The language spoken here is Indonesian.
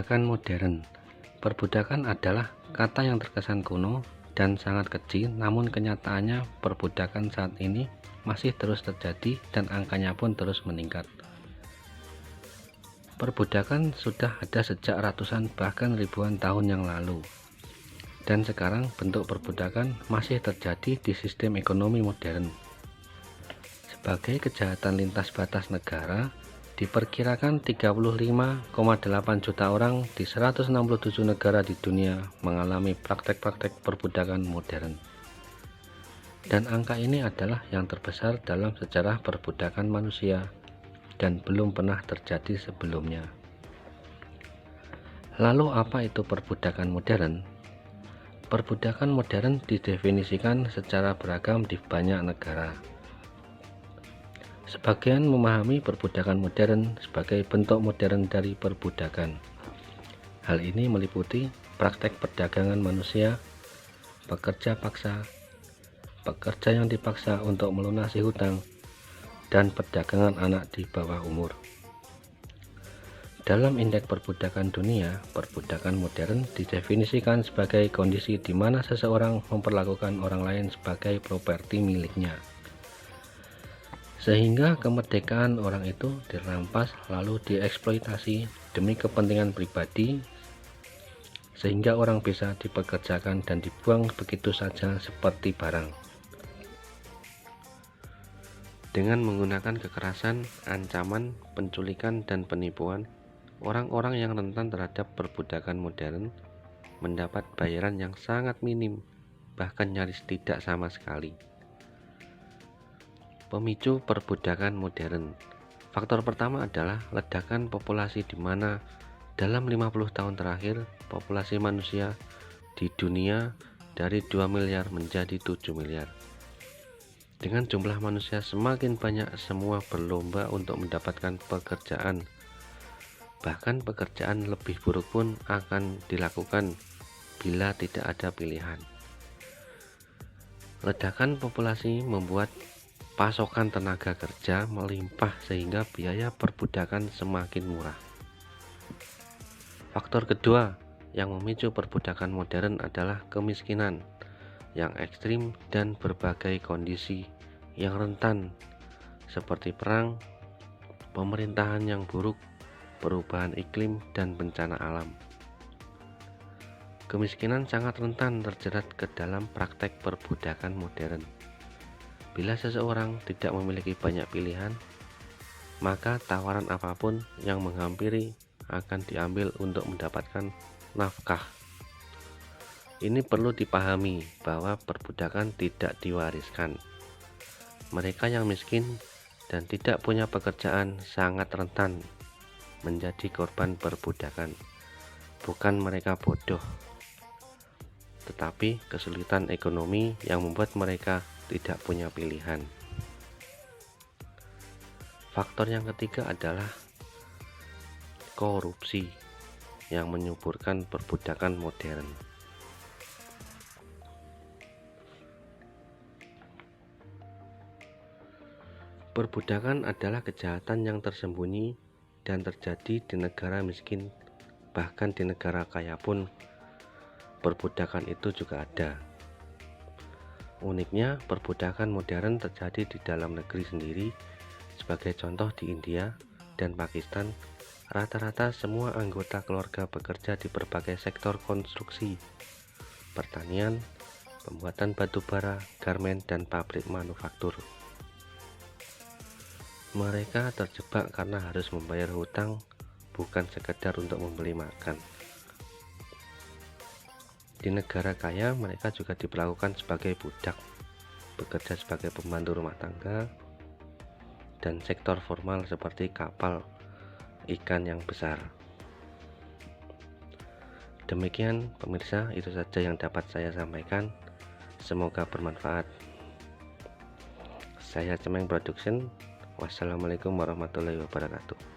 Perbudakan modern. Perbudakan adalah kata yang terkesan kuno dan sangat keji, namun kenyataannya perbudakan saat ini masih terus terjadi dan angkanya pun terus meningkat. Perbudakan sudah ada sejak ratusan bahkan ribuan tahun yang lalu. Dan sekarang bentuk perbudakan masih terjadi di sistem ekonomi modern. Sebagai kejahatan lintas batas negara, diperkirakan 35,8 juta orang di 167 negara di dunia mengalami praktek-praktek perbudakan modern. Dan angka ini adalah yang terbesar dalam sejarah perbudakan manusia dan belum pernah terjadi sebelumnya. Lalu apa itu perbudakan modern? Perbudakan modern didefinisikan secara beragam di banyak negara. Sebagian memahami perbudakan modern sebagai bentuk modern dari perbudakan. Hal ini meliputi praktek perdagangan manusia, pekerja paksa, pekerja yang dipaksa untuk melunasi hutang, dan perdagangan anak di bawah umur. Dalam Indeks Perbudakan Dunia, perbudakan modern didefinisikan sebagai kondisi di mana seseorang memperlakukan orang lain sebagai properti miliknya, sehingga kemerdekaan orang itu dirampas lalu dieksploitasi demi kepentingan pribadi, sehingga orang bisa dipekerjakan dan dibuang begitu saja seperti barang. Dengan menggunakan kekerasan, ancaman, penculikan, dan penipuan, orang-orang yang rentan terhadap perbudakan modern mendapat bayaran yang sangat minim, bahkan nyaris tidak sama sekali. Pemicu perbudakan modern. Faktor pertama adalah ledakan populasi, di mana dalam 50 tahun terakhir populasi manusia di dunia dari 2 miliar menjadi 7 miliar. Dengan jumlah manusia semakin banyak, semua berlomba untuk mendapatkan pekerjaan. Bahkan pekerjaan lebih buruk pun akan dilakukan bila tidak ada pilihan. Ledakan populasi membuat pasokan tenaga kerja melimpah sehingga biaya perbudakan semakin murah. Faktor kedua yang memicu perbudakan modern adalah kemiskinan yang ekstrim dan berbagai kondisi yang rentan seperti perang, pemerintahan yang buruk, perubahan iklim, dan bencana alam. Kemiskinan sangat rentan terjerat ke dalam praktek perbudakan modern. Bila seseorang tidak memiliki banyak pilihan, maka tawaran apapun yang menghampiri akan diambil untuk mendapatkan nafkah. Ini perlu dipahami bahwa perbudakan tidak diwariskan. Mereka yang miskin dan tidak punya pekerjaan sangat rentan menjadi korban perbudakan. Bukan mereka bodoh, tetapi kesulitan ekonomi yang membuat mereka tidak punya pilihan. Faktor yang ketiga adalah korupsi yang menyuburkan perbudakan modern. Perbudakan adalah kejahatan yang tersembunyi dan terjadi di negara miskin, bahkan di negara kaya pun perbudakan itu juga ada. Uniknya, perbudakan modern terjadi di dalam negeri sendiri. Sebagai contoh, di India dan Pakistan, rata-rata semua anggota keluarga bekerja di berbagai sektor konstruksi, pertanian, pembuatan batu bara, garmen, dan pabrik manufaktur. Mereka terjebak karena harus membayar hutang, bukan sekedar untuk membeli makan. Di negara kaya, mereka juga diperlakukan sebagai budak, bekerja sebagai pembantu rumah tangga, dan sektor formal seperti kapal ikan yang besar. Demikian pemirsa, itu saja yang dapat saya sampaikan. Semoga bermanfaat. Saya Cemeng Production. Wassalamualaikum warahmatullahi wabarakatuh.